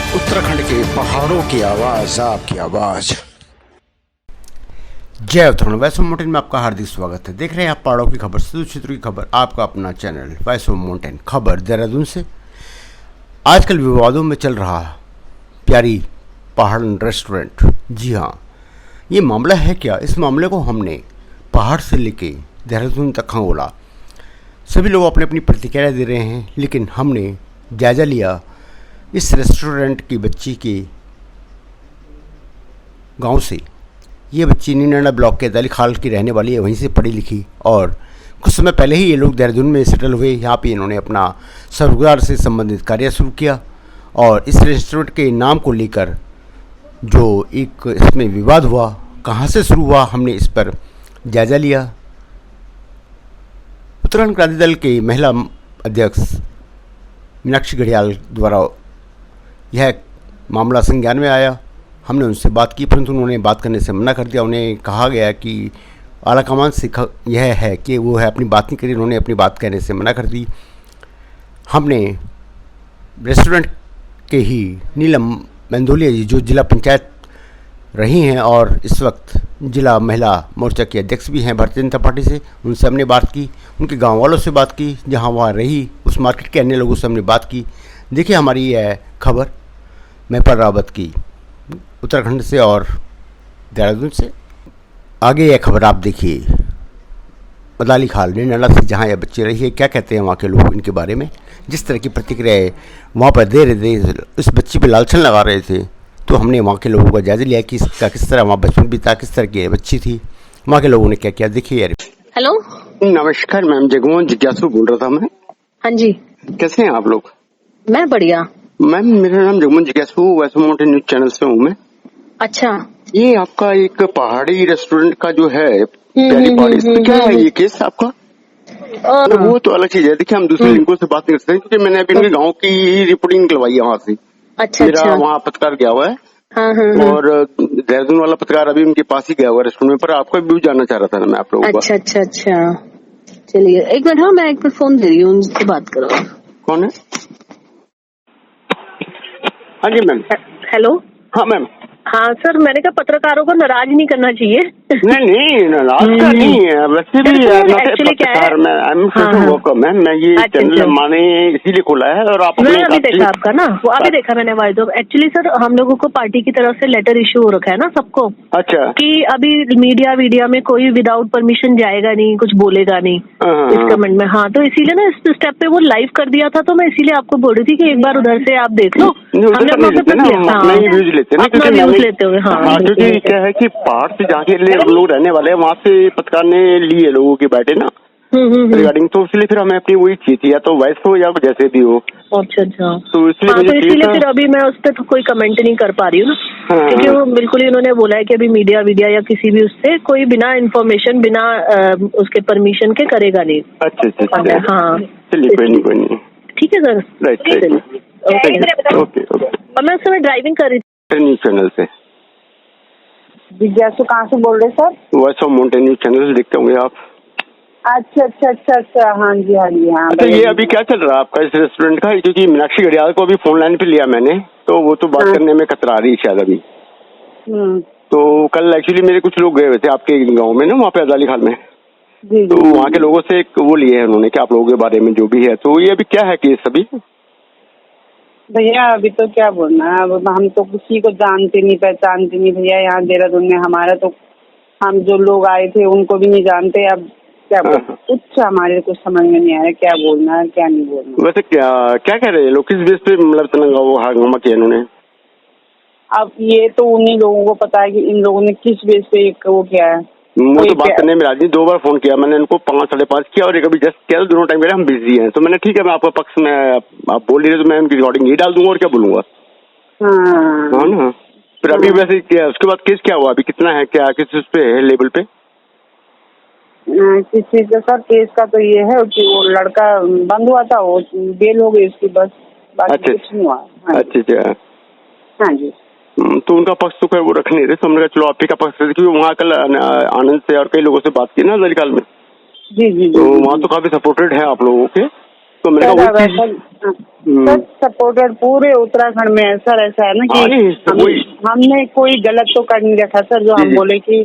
उत्तराखंड के पहाड़ों की आवाज, आपकी आवाज। जय उत्तराखंड। वॉइस ऑफ माउंटेन में आपका हार्दिक स्वागत है। देख रहे हैं आप पहाड़ों की खबर, सुदूर क्षेत्र की खबर, आपका अपना चैनल वॉइस ऑफ माउंटेन खबर देहरादून से। आजकल विवादों में चल रहा प्यारी पहाड़ रेस्टोरेंट, जी हाँ, ये मामला है क्या? इस मामले को हमने पहाड़ से लेके देहरादून तक खंगोला। सभी लोग अपनी अपनी प्रतिक्रिया दे रहे हैं, लेकिन हमने जायज़ा लिया इस रेस्टोरेंट की बच्ची के गांव से। ये बच्ची नीनाना ब्लॉक के दली खाल की रहने वाली है, वहीं से पढ़ी लिखी, और कुछ समय पहले ही ये लोग देहरादून में सेटल हुए। यहाँ पे इन्होंने अपना स्वरोजगार से संबंधित कार्य शुरू किया, और इस रेस्टोरेंट के नाम को लेकर जो एक इसमें विवाद हुआ, कहाँ से शुरू हुआ, हमने इस पर जायज़ा लिया। उत्तराखंड क्रांति दल के महिला अध्यक्ष मीनाक्षी घड़ियाल द्वारा यह मामला संज्ञान में आया। हमने उनसे बात की, परंतु उन्होंने बात करने से मना कर दिया। उन्हें कहा गया कि आलाकमान से यह है कि वो है अपनी बात नहीं करी। उन्होंने अपनी बात कहने से मना कर दी। हमने रेस्टोरेंट के ही नीलम मेंदोलिया जी, जो जिला पंचायत रही हैं और इस वक्त जिला महिला मोर्चा की अध्यक्ष भी हैं भारतीय जनता पार्टी से, उनसे हमने बात की। उनके गांव वालों से बात की, जहां वहाँ रही उस मार्केट के अन्य लोगों से हमने बात की। देखिए हमारी यह खबर महपर रावत की, उत्तराखंड से और देहरादून से। आगे यह खबर आप देखिए। मदाली खाल नीनाना से जहाँ यह बच्ची रही है, क्या कहते हैं वहाँ के लोग इनके बारे में। जिस तरह की प्रतिक्रियाएँ वहाँ पर दे रहे थे, इस बच्ची पर लालछन लगा रहे थे, तो हमने वहाँ के लोगों का जायजा लिया कि इसका किस तरह वहाँ बचपन बीता, किस तरह की बच्ची थी, वहाँ के लोगों ने क्या किया। देखिए यार। हेलो, नमस्कार मैम, जगमोहन जिज्ञासु बोल रहा था मैं। हाँ जी, कैसे हैं आप लोग? मैं बढ़िया। मैम मेरा नाम जगमोहन जिज्ञासु, voice of mountain news channel से हूँ मैं। अच्छा, ये आपका एक पहाड़ी रेस्टोरेंट का जो है प्यारी पहाड़ी, तो क्या है ये केस आपका? वो तो अलग चीज है। देखिए हम दूसरे लिंकों से बात नहीं कर सकते, क्योंकि मैंने अभी उनके गाँव की रिपोर्टिंग निकलवाई है वहाँ से। अच्छा, मेरा वहाँ पत्रकार गया हुआ है, और देहरादून वाला पत्रकार अभी उनके पास ही गया हुआ रेस्टोरेंट में। पर आपका व्यू जानना चाह रहा था ना मैं आप लोगों का। अच्छा, चलिए एक मिनट। हाँ, मैं एक मिनट फोन दे रही हूँ, उनसे बात करो। कौन है? हाँ जी मैम। हेलो। हाँ मैम। हाँ सर, मैंने कहा पत्रकारों को नाराज नहीं करना चाहिए। नहीं नाराज का नहीं है, वैसे भी एक्चुअली क्या है, मैं ये चैनल माने इसीलिए खोला है। और आप मैंने अभी देखा आपका ना, वो अभी देखा मैंने वाइज ऑफ। एक्चुअली सर, हम लोगों को पार्टी की तरफ से लेटर इश्यू हो रखा है ना सबको। अच्छा। कि अभी मीडिया में कोई विदाउट परमिशन जाएगा नहीं, कुछ बोलेगा नहीं इस कमेंट में। हाँ, तो इसीलिए ना इस स्टेप पे वो लाइव कर दिया था, तो मैं इसीलिए आपको बोल रही थी कि एक बार उधर से आप देख लो। लेते हुए। हाँ, क्योंकि क्या है कि पहाड़ से जहाँ के लोग रहने वाले हैं, वहाँ से पत्रकार ने लिए लोगों के बैठे ना रिगार्डिंग, तो इसलिए फिर हमें अपनी वही चाहिए थी, या तो वैस हो या जैसे भी हो। अच्छा, तो इसलिए फिर अभी मैं उस पर कोई कमेंट नहीं कर पा रही हूँ ना, क्योंकि वो बिल्कुल ही उन्होंने बोला है कि अभी मीडिया या किसी भी उससे कोई बिना इन्फॉर्मेशन, बिना उसके परमिशन के करेगा नहीं। अच्छा। हाँ, चलिए कोई नहीं। ठीक है सर, ओके। और मैं उस समय ड्राइविंग कर रही थी। न्यूज चैनल से। जिज्ञासु कहाँ से बोल रहे sir? Voice of mountain news channel से देखते होंगे आप। अच्छा। हाँ जी। अच्छा, ये अभी क्या चल रहा है आपका इस रेस्टोरेंट का? क्योंकि मीनाक्षी घड़ियाल को अभी फोन लाइन पे लिया मैंने, तो वो तो बात करने में कतरा रही शायद अभी। तो कल एक्चुअली मेरे कुछ लोग गए हुए थे आपके गाँव में ना, वहाँ पे अदाली खाल में। तो वहाँ के लोगों से एक वो लिए है उन्होंने कि आप लोगों के बारे में जो भी है। तो ये अभी क्या है केस अभी? भैया अभी तो क्या बोलना है, अब हम तो किसी को जानते नहीं, पहचानते नहीं भैया। यहाँ देहरादून में हमारा तो, हम जो लोग आए थे उनको भी नहीं जानते। अब क्या कुछ हमारे को समझ में नहीं आ रहा क्या बोलना है क्या नहीं बोलना। वैसे क्या कह रहे हैं लोग, किस बेस पे मतलब वो हंगामा किया इन्होंने? अब ये तो उन्हीं लोगों को पता है कि इन लोगों ने किस बेस पे वो किया है। वो तो बात करने में राजी। 2 बार फोन किया मैंने इनको, 5 साढ़े 5 किया, और एक अभी जस्ट किया। दोनों टाइम हम बिजी हैं, तो मैंने ठीक है मैं आपका पक्ष में, आप बोल रहे तो मैं उनकी रिकॉर्डिंग ये डाल दूंगा, और क्या बोलूंगा। हाँ ना। फिर अभी वैसे क्या उसके बाद केस क्या हुआ? अभी कितना है, क्या किस उस पे है लेवल पे? किस चीज का सर? केस का तो ये है कि वो लड़का बंद हुआ था, वो बेल हो गई उसकी, बस बाकी कुछ नहीं हुआ। अच्छा। हाँ जी। तो उनका पक्ष तो खैर वो रख नहीं रहे, तो हमने कहा चलो आप ही का पक्ष, क्योंकि वहाँ कल आनंद से और कई लोगों से बात की ना दलिकाल में। जी। तो वहाँ तो काफी सपोर्टेड है आप लोगों के। तो मैंने कहा वही चीज सर सपोर्टर पूरे उत्तराखंड में है सर। ऐसा है ना कि हमने कोई गलत तो कर नहीं रखा सर जो हम बोले कि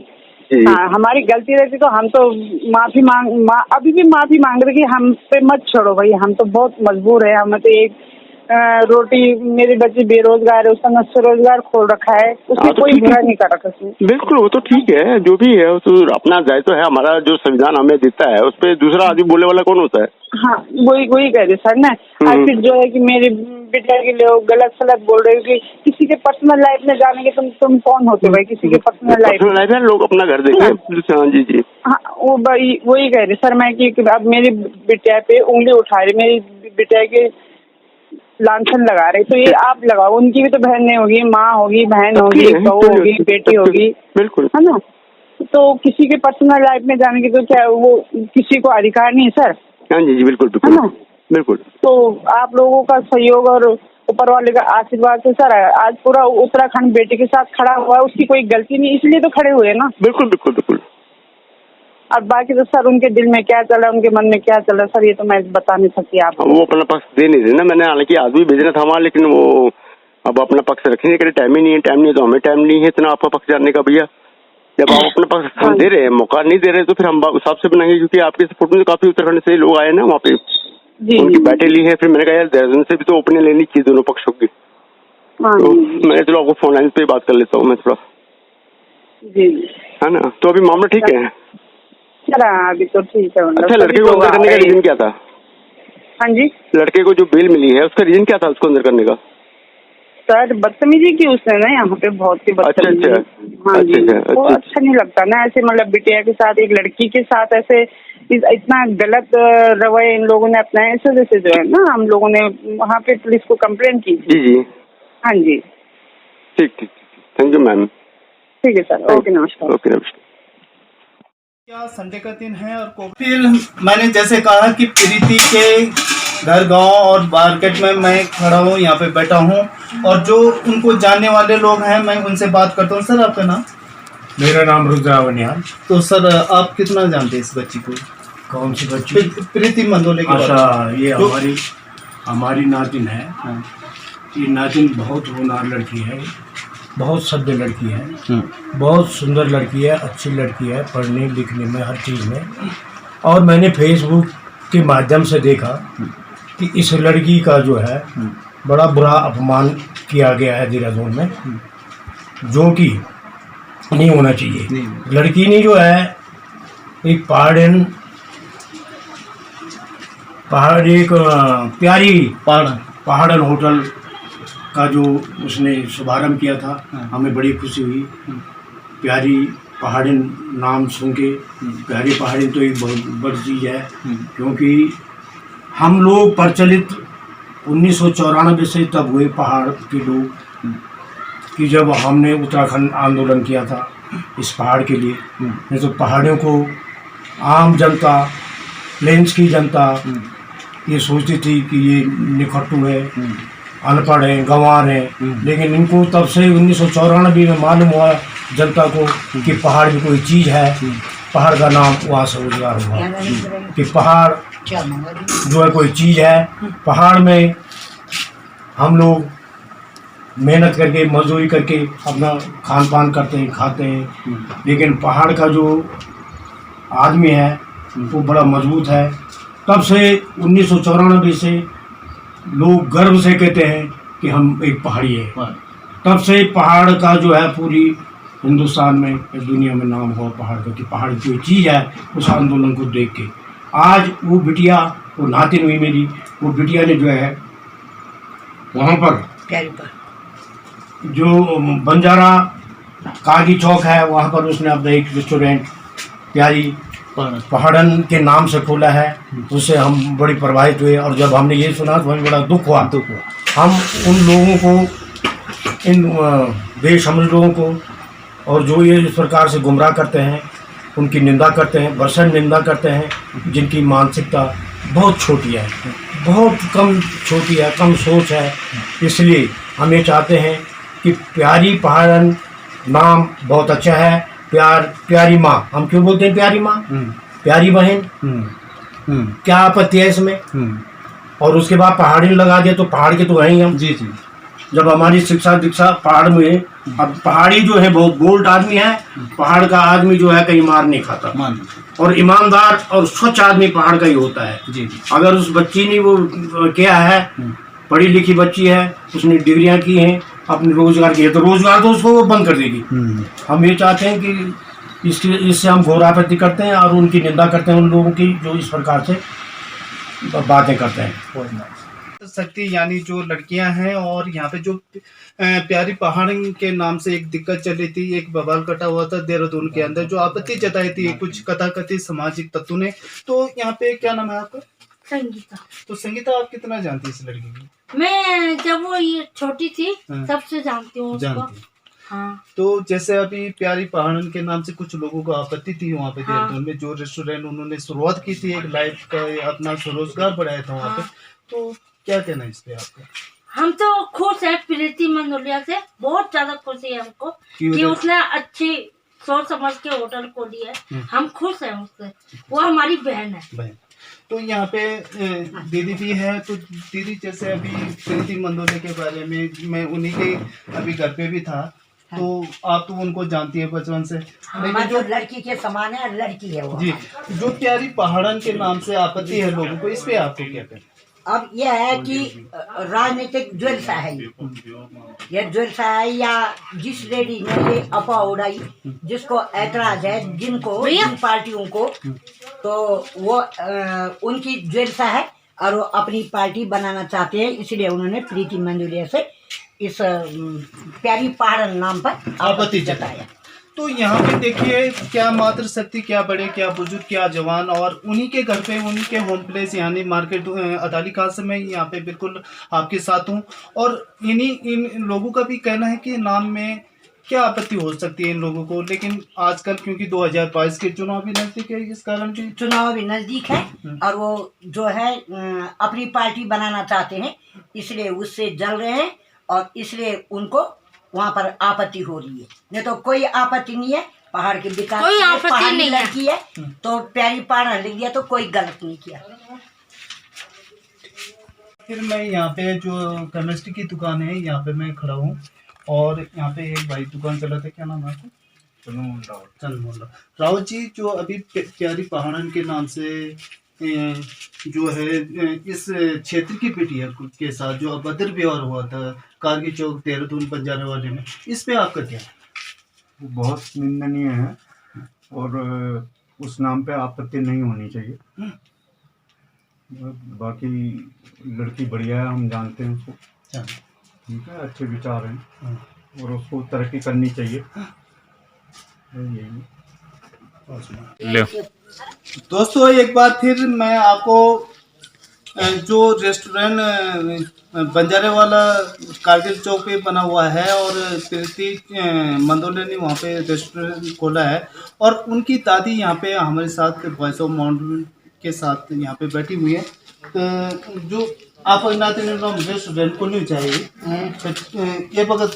हाँ हमारी गलती रहती तो हम तो अभी भी माफी मांग रहे कि हम पे मत छोड़ो भाई, हम तो बहुत मजबूर है। हमें तो एक रोटी, मेरे बच्चे बेरोजगार है, उसका स्वरोजगार खोल रखा है, उसने तो कोई बुरा नहीं कर रखा उसने। बिल्कुल, वो तो ठीक है, जो भी है वो तो अपना दायित्व है, हमारा जो संविधान हमें देता है उस पर दूसरा आदमी बोलने वाला कौन होता है। हाँ वही कह रहे सर ना। और फिर जो है कि मेरी बेटा के लिए गलत सलत बोल रहे हो कि किसी के पर्सनल लाइफ में जाने के तुम कौन होते भाई, किसी के पर्सनल लाइफ है, लोग अपना घर देखें। हाँ जी जी हाँ वो वही कह रहे सर मैं कि अब मेरी बिटिया पे उंगली उठा रही, मेरी बिटिया के लांछन लगा रहे, तो ये आप लगाओ, उनकी भी तो बहनें होगी, माँ होगी, बहन होगी, बहू होगी, बेटी होगी, बिल्कुल है ना। तो किसी के पर्सनल लाइफ में जाने की तो क्या वो किसी को अधिकार नहीं है सर। हाँ जी बिल्कुल है ना। बिल्कुल। तो आप लोगों का सहयोग और ऊपर वाले का आशीर्वाद से सर आज पूरा उत्तराखंड बेटी के साथ खड़ा हुआ है, उसकी कोई गलती नहीं, इसलिए तो खड़े हुए ना। बिल्कुल बिल्कुल बिल्कुल। और बाकी तो सर उनके दिल में क्या चला, उनके मन में क्या चला सर ये तो मैं बता नहीं सकती आपको। वो अपना पक्ष दे नहीं रहे ना, मैंने हालांकि आदमी भेजना था वहाँ, लेकिन वो अब अपना पक्ष रखने के लिए टाइम ही नहीं है, टाइम नहीं है तो हमें टाइम नहीं है इतना आपका पक्ष जानने का भैया। जब आप अपना पक्ष हम दे रहे हैं, मौका नहीं दे रहे तो फिर हम उस हिसाब से बनाएंगे, क्योंकि आपके सपोर्ट में काफी उत्तराखंड से लोग आए ना वहाँ पे, उनकी बैठे ली है। फिर मैंने कहा यार देहरादून से भी तो ओपनिंग लेनी चाहिए दोनों पक्षों की, तो मैंने चलो आपको फोन लाइन पे बात कर लेता हूँ मैं थोड़ा, है ना। तो अभी मामला ठीक है चला, अभी तो ठीक है। अच्छा, लड़के को अंदर करने का रीजन क्या था? हाँ जी, लड़के को जो बेल मिली है उसका रीजन क्या था उसको अंदर करने का? सर बदतमीजी की उसने ना यहाँ पे बहुत ही बदतमीजी। हाँ जी, वो अच्छा नहीं लगता ना ऐसे, मतलब बिटिया के साथ एक लड़की के साथ ऐसे इतना गलत रवैया इन लोगों ने अपनाया, इस वजह से जो है ना हम लोगों ने वहाँ पे पुलिस को कंप्लेंट की। जी जी हाँ जी ठीक ठीक, थैंक यू मैम। ठीक है सर, ओके नमस्कार। ओके नमस्कार। क्या संडे का दिन है और फिर मैंने जैसे कहा कि प्रीति के घर गांव और मार्केट में मैं खड़ा हूँ, यहाँ पे बैठा हूँ और जो उनको जानने वाले लोग हैं मैं उनसे बात करता हूँ। सर आपका नाम? मेरा नाम रुद्रावनियाल। तो सर आप कितना जानते हैं इस बच्ची को? कौन सी बच्ची? प्रीति मंदोले की। अच्छा, ये हमारी नातिन है। ये नातिन बहुत होनहार लड़की है, बहुत सभ्य लड़की है, बहुत सुंदर लड़की है, अच्छी लड़की है, पढ़ने लिखने में हर चीज़ में। और मैंने फेसबुक के माध्यम से देखा कि इस लड़की का जो है बड़ा बुरा अपमान किया गया है देहरादून में, जो कि नहीं होना चाहिए। लड़की ने जो है एक पहाड़न होटल का जो उसने शुभारंभ किया था, हमें बड़ी खुशी हुई। प्यारी पहाड़िन नाम सुन के, प्यारी पहाड़िन तो एक बहुत बड़ी चीज़ है, क्योंकि हम लोग प्रचलित 1994 से तब हुए पहाड़ के लोग कि जब हमने उत्तराखंड आंदोलन किया था इस पहाड़ के लिए। नहीं तो पहाड़ियों को आम जनता, प्लेन्स की जनता ये सोचती थी कि ये निखट्टू है, अनपढ़ हैं, गंवार हैं, लेकिन इनको तब से 1994 में मालूम हुआ जनता को कि पहाड़ भी कोई चीज़ है। पहाड़ का नाम वहाँ से रोजगार हुआ कि पहाड़ जो है कोई चीज़ है। पहाड़ में हम लोग मेहनत करके, मजदूरी करके अपना खान पान करते हैं, खाते हैं, लेकिन पहाड़ का जो आदमी है वो बड़ा मजबूत है। तब से 1994 से लोग गर्व से कहते हैं कि हम एक पहाड़ी है। तब से पहाड़ का जो है पूरी हिंदुस्तान में, इस दुनिया में नाम हुआ पहाड़ का कि पहाड़ कोई चीज़ है। उस आंदोलन को देख के आज वो बिटिया, वो नातिन हुई मेरी, वो बिटिया ने जो है वहाँ पर जो बंजारा कागी चौक है वहाँ पर उसने अपना एक रेस्टोरेंट प्यारी पहाड़न के नाम से खोला है। उससे हम बड़ी प्रभावित हुए और जब हमने ये सुना तो हमें बड़ा दुख हुआ। हम उन लोगों को, इन बेशमल लोगों को, और जो ये इस प्रकार से गुमराह करते हैं उनकी निंदा करते हैं, भर्सन निंदा करते हैं, जिनकी मानसिकता बहुत छोटी है, बहुत कम छोटी है, कम सोच है। इसलिए हम ये चाहते हैं कि प्यारी पहाड़न नाम बहुत अच्छा है। प्यारी माँ, हम क्यों बोलते हैं प्यारी माँ? प्यारी बहन, क्या आपत्ति है इसमें? और उसके बाद पहाड़ी लगा दिया, तो पहाड़ के तो हैं ही हम। जी जी। जब हमारी शिक्षा दीक्षा पहाड़ में है, अब पहाड़ी जो है बहुत बोल्ड आदमी है, पहाड़ का आदमी जो है कहीं मार नहीं खाता, और ईमानदार और स्वच्छ आदमी पहाड़ का ही होता है। जी जी। अगर उस बच्ची ने वो क्या है, पढ़ी लिखी बच्ची है, उसने डिग्रियां की हैं, अपने रोजगार की है, तो रोजगार तो उसको वो बंद कर देगी। हम ये चाहते हैं कि इससे हम घोर आपत्ति करते हैं और उनकी निंदा करते हैं, उन लोगों की जो इस प्रकार से बातें करते हैं। शक्ति यानी जो लड़कियां हैं, और यहाँ पे जो प्यारी पहाड़ के नाम से एक दिक्कत चली थी, एक बवाल कटा हुआ था देहरादून के अंदर, जो आपत्ति जताई थी कुछ कथाकथित सामाजिक तत्वों ने। तो यहाँ पे क्या नाम है आपका? संगीता। तो संगीता, आप कितना जानती है इस लड़की को? मैं जब वो ये छोटी थी हाँ। तब से जानती हूँ उसको। जानती है। हाँ। तो जैसे अभी प्यारी पहाड़न के नाम से कुछ लोगों को आपत्ति थी वहाँ पे हाँ। देहरादून में, जो रेस्टोरेंट उन्होंने शुरुआत की थी, एक लाइफ का अपना स्वरोजगार बढ़ाया था वहाँ पे, हाँ। तो क्या कहना है इस पे आपका? हम तो खुश है प्रीति मंदोलिया से, बहुत ज्यादा खुशी है हमको कि उसने अच्छी सोच समझ के होटल खोली है। हम खुश हैं उससे, वो हमारी बहन है। बहन। तो यहाँ पे दीदी भी है, तो दीदी जैसे अभी प्रीति मंदोलिया के बारे में, मैं उन्हीं के अभी घर पे भी था, तो आप तो उनको जानती है बचपन से। लेकिन जो लड़की के समान है, लड़की है वो। जी, जो प्यारी पहाड़न के नाम से आपत्ति है लोगों को, इस पे आपको क्या कहना? अब यह है कि राजनीतिक ज्वेलसा है ये ज्वेलसा है, या जिस लेडी ने ये अफवाह उड़ाई, जिसको ऐतराज है, जिन पार्टियों को, तो वो उनकी ज्वेलसा है और वो अपनी पार्टी बनाना चाहते हैं, इसलिए उन्होंने प्रीति मंदोलिया से इस प्यारी पहाड़ नाम पर आपत्ति जताया। तो यहाँ पे देखिए, क्या मातृ शक्ति, क्या बड़े, क्या बुजुर्ग, क्या जवान, और उन्हीं के घर पे, उन्हीं के होम प्लेस यानी मार्केट अदाली खान से मैं यहाँ पे बिल्कुल आपके साथ हूँ। और इन लोगों का भी कहना है कि नाम में क्या आपत्ति हो सकती है इन लोगों को, लेकिन आजकल क्योंकि 2022 के चुनाव भी नजदीक है, इस कारण भी चुनाव भी नजदीक है और वो जो है अपनी पार्टी बनाना चाहते हैं, इसलिए उससे जल रहे हैं और इसलिए उनको वहाँ पर आपत्ति हो रही है। नहीं तो कोई आपत्ति नहीं है, पहाड़ के विकास, कोई आपत्ति नहीं है। लड़की है तो प्यारी पहाड़ लिख दिया, तो कोई गलत नहीं किया। फिर मैं यहाँ पे जो केमिस्ट्री की दुकान है, यहाँ पे मैं खड़ा हूँ, और यहाँ पे एक भाई दुकान चलाते, क्या नाम है आपका? चंद्रमोहन रावत जी, जो अभी प्यारी पहाड़न के नाम से जो है इस क्षेत्र की पिटिया के साथ जो अभद्र व्यवहार हुआ था कारगिल चौक देहरादून बंजारे वाले में, इस पे आपका क्या? वो बहुत निंदनीय है और उस नाम पे आपत्ति नहीं होनी चाहिए। बाकी लड़की बढ़िया है, हम जानते हैं उसको, ठीक है, अच्छे विचार हैं और उसको तरक्की करनी चाहिए। दोस्तों, एक बार फिर मैं आपको जो रेस्टोरेंट बंजारे वाला कारगिल चौक पे बना हुआ है और प्रीति मंदोलिया ने वहाँ पे रेस्टोरेंट खोला है, और उनकी दादी यहाँ पे हमारे साथ वॉइस ऑफ माउंटेन के साथ यहाँ पे बैठी हुई है। तो जो आप रेस्टोरेंट को नहीं चाहिए ये बगत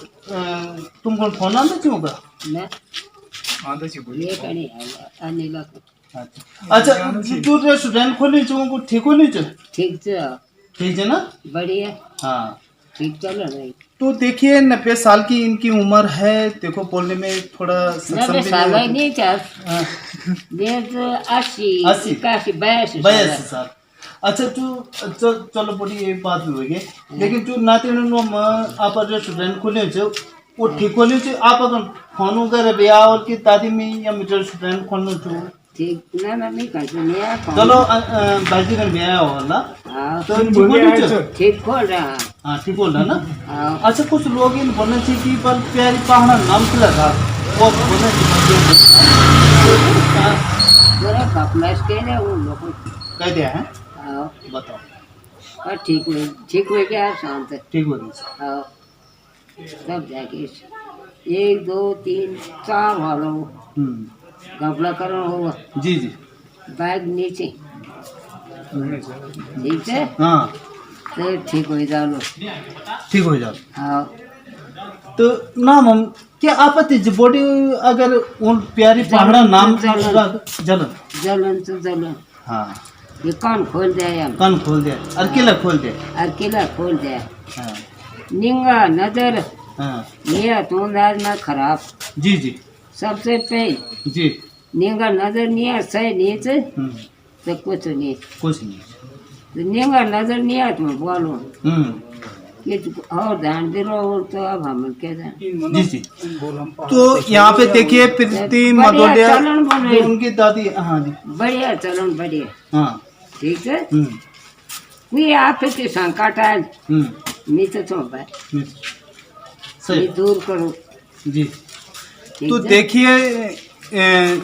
तुमको फोन आना चाहिए होगा? अच्छा, जो रेस्टोरेंट खोलने चाहिए वो ठीक होनी चाहिए? ठीक है ना, बढ़िया, हाँ ठीक चल रहा है। तो देखिए 90 साल की इनकी उम्र है, देखो बोलने में थोड़ा सक्षम भी नहीं है। 82 साल। अच्छा, जो चलो बड़ी ये बात भी होगी, लेकिन जो नाते आप रेस्टोरेंट खोले वो ठीक होने चाहिए। आप अगर फोन वगैरह ब्याह और की दादी में या रेस्टोरेंट खोलना चाहिए, ठीक ना नहीं करते, चलो बाजी का ब्याह हो ना, तो ठीक खोल रहा, हाँ ठीक बोल रहा ना। अच्छा, कुछ लोग इन बोलना चाहिए कि पर प्यारी पहाड़ नाम से लगा वो बोलना चाहिए, कह दिया है, बताओ। ठीक हो गया, शांत ठीक हो गया सब जाके 1 2 3 4 वालों कपड़ा करो होगा। जी जी, बैग नीचे, ठीक है, हाँ तो ठीक हो जाओ, ठीक हो जाओ। हाँ, तो नाम हम क्या आपत्ति बॉडी अगर उन प्यारी पहाड़ा नाम जलन जलन तो जलन, हाँ, ये कान खोल दे हम कान खोल दे और किला खोल दे। और किला खोल दे हाँ निंगा नजर हाँ ये तो अंदाज ना खराब जी जी सबसे पहले जी। निंगा नजर नहीं है सही नीचे हम्म, तो कुछ नहीं कुछ नहीं। तो निंगा नजर नहीं है तुम बोलो हम्म, ये और ध्यान दे रहो और तो अब हम क्या जान जी जी। तो यहाँ पे देखिए प्रीति मदोलिया चलन बन रही। उनकी दादी। हाँ जी बढ़िया चलन बढ़िया हाँ। ठीक है हम्म, मैं आप के संकट आज हम्म, नीचे तो भाई सही ये दूर करो जी। ठीक तो है? देखिए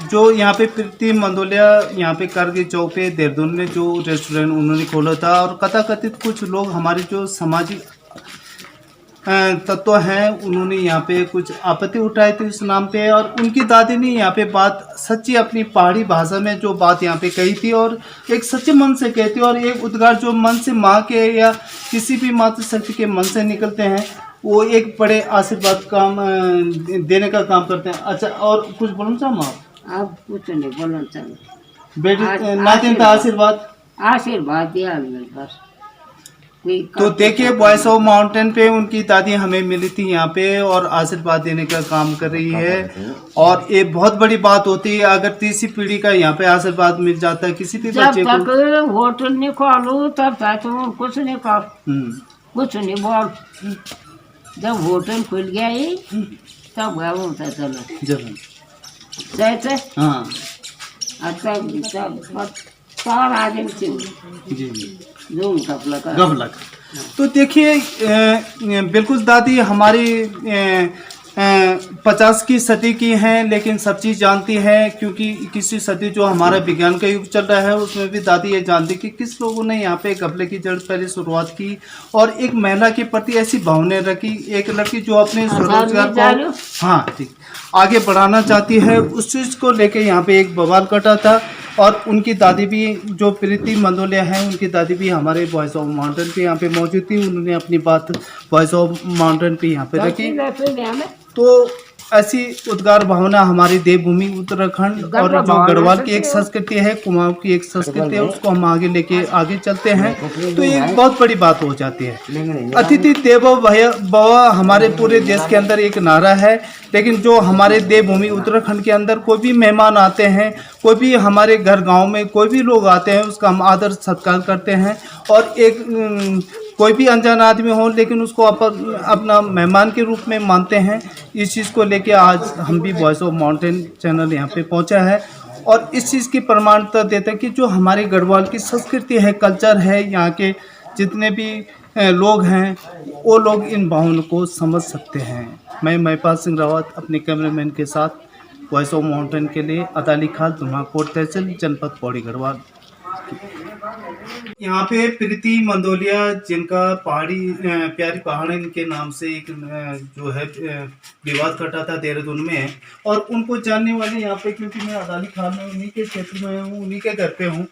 जो यहाँ पे प्रीति मंदोलिया यहाँ पे कारगिल चौक पे देहरादून में जो रेस्टोरेंट उन्होंने खोला था और कथाकथित कुछ लोग हमारे जो सामाजिक तत्व हैं उन्होंने यहाँ पे कुछ आपत्ति उठाई थी इस नाम पे और उनकी दादी ने यहाँ पे बात सच्ची अपनी पहाड़ी भाषा में जो बात यहाँ पे कही थी और एक सच्चे मन से कहती और एक उद्गार जो मन से माँ के या किसी भी मातृशक्ति के मन से निकलते हैं वो एक बड़े आशीर्वाद काम देने का काम करते हैं। अच्छा और कुछ बोलना चाहूँ आप? अब कुछ नहीं बोलना चाहिए बेटे नातिन का आशीर्वाद आशीर्वाद दिया मेरे पास तो देखिए वॉइस ऑफ माउंटेन पे उनकी दादी हमें मिली थी यहाँ पे और आशीर्वाद देने का काम कर रही है और ये बहुत बड़ी बात होती है अगर तीसरी पीढ़ी का यहाँ पे आशीर्वाद मिल जाता है किसी भी जब बच्चे को। तक होटल नहीं खोलू तब तक तुम कुछ नहीं कर कुछ नहीं बोल जब होटल खुल गया ही तब गया होता चलो जब जैसे हाँ तब सारा आदमी जी जी जूम कप लगा गबलक। तो देखिए बिल्कुल दादी हमारी 50 की सदी की हैं लेकिन सब चीज़ जानती है क्योंकि 21वीं सदी जो हमारा विज्ञान का युग चल रहा है उसमें भी दादी ये जानती कि किस लोगों ने यहाँ पे गबले की जड़ पहले शुरुआत की और एक महिला के प्रति ऐसी भावनाएं रखी एक लड़की जो अपने स्वरोजगार को हाँ ठीक आगे बढ़ाना चाहती है उस चीज़ को लेके यहाँ पे एक बवाल कटा था और उनकी दादी भी जो प्रीति मंदोलिया है उनकी दादी भी हमारे वॉइस ऑफ माउंटेन पे यहाँ पे मौजूद थी उन्होंने अपनी बात वॉइस ऑफ माउंटेन पे यहाँ पे रखी। तो ऐसी उद्गार भावना हमारी देवभूमि उत्तराखंड और जो गढ़वाल की एक संस्कृति है कुमाऊं की एक संस्कृति है उसको हम आगे लेके आगे चलते हैं तो ये बहुत बड़ी बात हो जाती है। अतिथि देवो भव हमारे पूरे देश के अंदर एक नारा है लेकिन जो हमारे देवभूमि उत्तराखंड के अंदर कोई भी मेहमान आते हैं कोई भी हमारे घर गाँव में कोई भी लोग आते हैं उसका हम आदर सत्कार करते हैं और एक कोई भी अनजान आदमी हो लेकिन उसको अपना मेहमान के रूप में मानते हैं। इस चीज़ को लेके आज हम भी वॉइस ऑफ माउंटेन चैनल यहाँ पे पहुँचा है और इस चीज़ की प्रमाणता देता है कि जो हमारे गढ़वाल की संस्कृति है कल्चर है यहाँ के जितने भी लोग हैं वो लोग इन भावनाओं को समझ सकते हैं। मैं महिपाल सिंह रावत अपने कैमरामैन के साथ वॉइस ऑफ माउंटेन के लिए अदाली खाल धुमाकोट तहसील जनपद पौड़ी गढ़वाल। यहाँ पे प्रीति मंदोलिया जिनका पहाड़ी प्यारी पहाड़ी के नाम से एक जो है विवाद कटा था देहरादून में और उनको जानने वाले यहाँ पे क्योंकि मैं अदाली खान में उन्हीं के क्षेत्र में हूँ उन्हीं के घर पे हूँ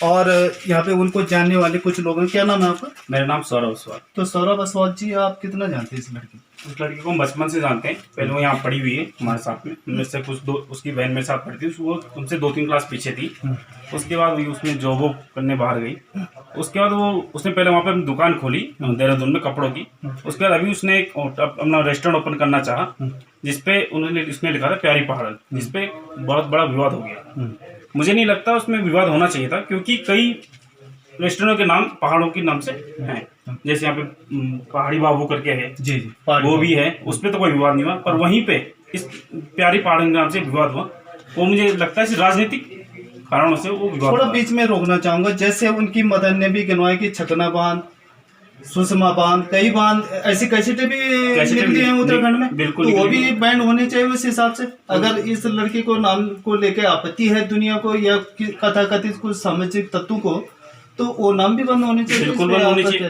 और यहाँ पे उनको जानने वाले कुछ लोग हैं। क्या नाम है आपका? मेरा नाम सौरभ अस्वाल। तो सौरभ अस्वाल जी आप कितना जानते हैं इस लड़की? उस लड़की को हम बचपन से जानते हैं पहले वो यहाँ पढ़ी हुई है हमारे साथ में उनमें से कुछ उसकी बहन मेरे साथ पढ़ती थी वो उनसे 2-3 क्लास पीछे थी। उसके बाद उसमें जॉब वॉब करने बाहर गई उसके बाद वो उसने पहले वहाँ पे अपनी दुकान खोली देहरादून में कपड़ों की। उसके बाद अभी उसने एक अपना रेस्टोरेंट ओपन करना चाहा जिसपे उसने लिखा था प्यारी पहाड़ जिसपे बहुत बड़ा विवाद हो गया। मुझे नहीं लगता उसमें विवाद होना चाहिए था क्योंकि कई रेस्टोरेंट के नाम पहाड़ों के नाम से हैं जैसे यहाँ पे पहाड़ी बाबू करके है जी वो भी है उस पर तो कोई विवाद नहीं हुआ पर वहीं पे इस प्यारी पहाड़ के नाम से विवाद हुआ वो मुझे लगता है राजनीतिक कारणों से वो विवाद थोड़ा बीच में रोकना चाहूंगा। जैसे उनकी मदर ने भी गिनवाया कि छकना बांध सुषमा बांध कई बांध ऐसी कैसेटें भी निकली हैं उत्तराखंड में बिल्कुल तो वो भी बैन होने चाहिए उस हिसाब से। अगर इस लड़की को नाम को लेके आपत्ति है दुनिया को या कथाकथित कुछ सामाजिक तत्व को तो वो नाम भी बंद होने चाहिए। बिल्कुल बंद होने चाहिए।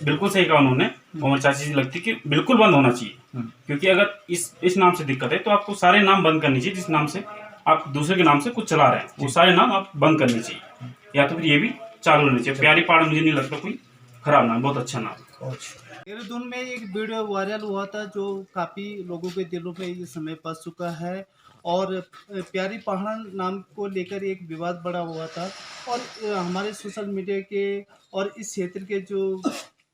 बिल्कुल सही कहा उन्होंने और चाची जी लगती कि बिल्कुल बंद होना चाहिए क्योंकि अगर इस नाम से दिक्कत है तो आपको सारे नाम बंद करनी चाहिए जिस नाम से आप दूसरे के नाम से कुछ चला रहे हैं वो सारे नाम आप बंद करने चाहिए या तो फिर ये भी चालू होने चाहिए। प्यारी पहाड़ मुझे नहीं लगता कोई खराब नाम बहुत अच्छा नाम। देहरादून में एक वीडियो वायरल हुआ था जो काफ़ी लोगों के दिलों पे इस समय फंस चुका है और प्यारी पहाड़ नाम को लेकर एक विवाद बड़ा हुआ था और हमारे सोशल मीडिया के और इस क्षेत्र के जो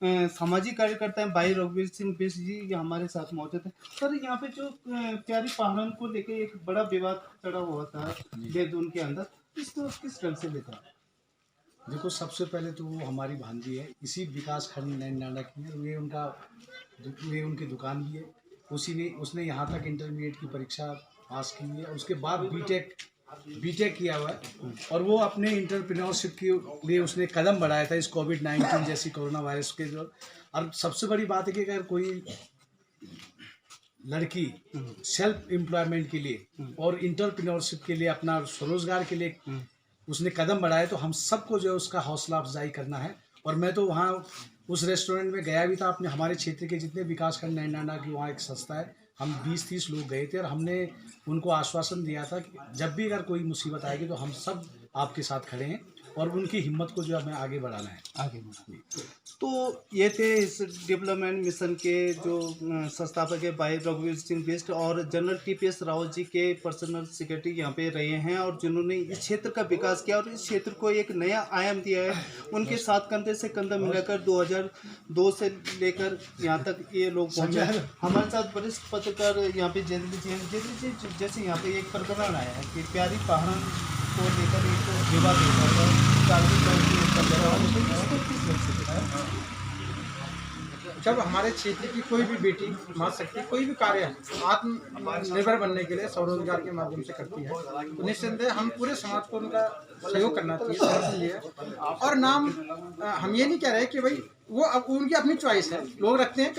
सामाजिक कार्यकर्ता हैं भाई रघुवीर सिंह बिष्ट जी ये हमारे साथ मौजूद हैं। सर यहाँ पे जो प्यारी पहाड़न को लेकर एक बड़ा विवाद खड़ा हुआ था देहरादून के अंदर, इसको किस ढंग से लेता? देखो, सबसे पहले तो वो हमारी भांजी है, इसी विकास खंड नैनाडा की है। ये उनकी दुकान भी है। उसने यहाँ तक इंटरमीडिएट की परीक्षा पास की है, उसके बाद बीटेक किया हुआ है और वो अपने इंटरप्रेन्योरशिप के लिए उसने कदम बढ़ाया था इस कोविड-19 जैसी कोरोना वायरस के जो। और सबसे बड़ी बात है कि अगर कोई लड़की सेल्फ एम्प्लॉयमेंट के लिए और इंटरप्रेन्योरशिप के लिए अपना स्वरोजगार के लिए उसने कदम बढ़ाया तो हम सबको जो है उसका हौसला अफजाई करना है। और मैं तो वहाँ उस रेस्टोरेंट में गया भी था, अपने हमारे क्षेत्र के जितने विकासखंड नैनाडा की वहाँ एक संस्था है, हम 20-30 लोग गए थे और हमने उनको आश्वासन दिया था कि जब भी अगर कोई मुसीबत आएगी तो हम सब आपके साथ खड़े हैं और उनकी हिम्मत को जो हमें आगे बढ़ाना है। आगे बढ़ाना। तो ये थे इस डेवलपमेंट मिशन के जो संस्थापक है भाई रघुवीर सिंह बिष्ट और जनरल TPS रावत जी के पर्सनल सेक्रेटरी यहाँ पे रहे हैं और जिन्होंने इस क्षेत्र का विकास किया और इस क्षेत्र को एक नया आयाम दिया है। उनके साथ कंधे से कंधा मिलाकर 2002 से लेकर यहाँ तक ये लोग पहुँचे। हमारे साथ वरिष्ठ पत्रकार यहाँ पे जयंती जी जैसे यहाँ पे एक प्रकरण आया है कि प्यारी पहाड़ को लेकर एक विवाद होता है, जब हमारे क्षेत्र की कोई भी बेटी मान सकती है, कोई भी कार्य आत्मनिर्भर बनने के लिए स्वरोजगार के माध्यम से करती है तो निस्संदेह हम पूरे समाज को उनका सहयोग करना चाहिए। और नाम हम ये नहीं कह रहे कि भाई वो अब उनकी अपनी चॉइस है, लोग रखते हैं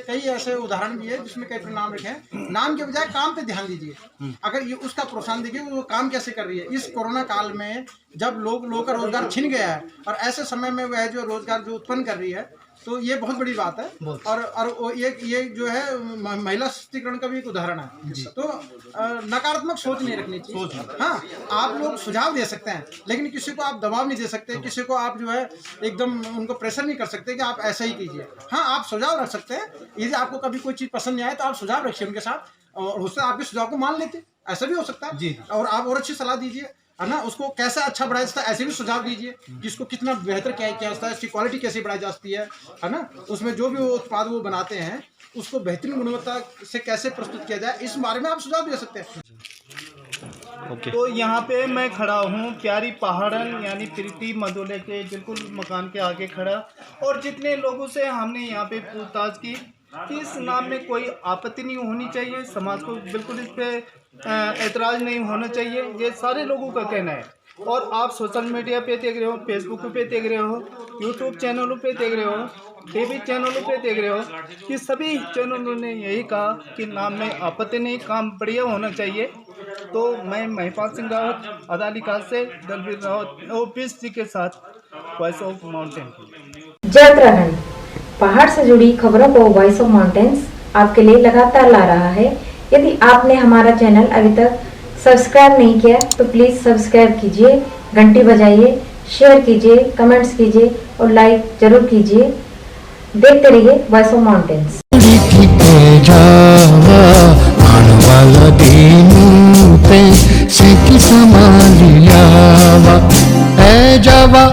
कई ऐसे उदाहरण भी है जिसमें कई नाम रखे हैं। नाम के बजाय काम पे ध्यान दीजिए, अगर ये उसका प्रोत्साहन देखिए वो काम कैसे कर रही है। इस कोरोना काल में जब लोगों का रोजगार छिन गया है और ऐसे समय में वह जो रोजगार जो उत्पन्न कर रही है तो ये बहुत बड़ी बात है। और ये जो है महिला सशक्तिकरण का भी एक उदाहरण है। तो नकारात्मक सोच नहीं रखनी चाहिए। हाँ, आप लोग सुझाव दे सकते हैं लेकिन किसी को आप दबाव नहीं दे सकते, किसी को आप जो है एकदम उनको प्रेशर नहीं कर सकते कि आप ऐसा ही कीजिए। हाँ, आप सुझाव रख सकते हैं। यदि आपको कभी कोई चीज़ पसंद नहीं आए तो आप सुझाव रखिए उनके साथ और उससे आपके सुझाव को मान लेते, ऐसा भी हो सकता है। और आप और अच्छी सलाह दीजिए, है ना, उसको कैसे अच्छा बढ़ाया जाता है ऐसे भी सुझाव दीजिए कि इसको कितना बेहतर किया जाता है, इसकी क्वालिटी कैसे बढ़ाई जा सकती है ना, उसमें जो भी उत्पाद वो बनाते हैं उसको बेहतरीन गुणवत्ता से कैसे प्रस्तुत किया जाए, इस बारे में आप सुझाव दे सकते हैं। तो यहाँ पे मैं खड़ा हूँ प्यारी पहाड़न यानी प्रीति मदोले के बिल्कुल मकान के आगे खड़ा और जितने लोगों से हमने यहाँ पे पूछताछ की कि इस नाम में कोई आपत्ति नहीं होनी चाहिए, समाज को बिल्कुल इस पर ऐतराज़ नहीं होना चाहिए, ये सारे लोगों का कहना है। और आप सोशल मीडिया पे देख रहे हो, फेसबुक पे देख रहे हो, यूट्यूब चैनलों पे देख रहे हो, टीवी चैनलों पे देख रहे हो कि सभी चैनलों ने यही कहा कि नाम में आपत्ति नहीं, काम बढ़िया होना चाहिए। तो मैं महिपाल सिंह रावत अदालिका से दलवीर रावत ऑफिस जी के साथ वॉइस ऑफ माउंटेन। जय उत्तराखंड, पहाड़ से जुड़ी खबरों को वॉइस ऑफ माउंटेन्स आपके लिए लगातार ला रहा है। यदि आपने हमारा चैनल अभी तक सब्सक्राइब नहीं किया तो प्लीज सब्सक्राइब कीजिए, घंटी बजाइए, शेयर कीजिए, कमेंट्स कीजिए और लाइक जरूर कीजिए। देखते रहिए voice of mountains. A Java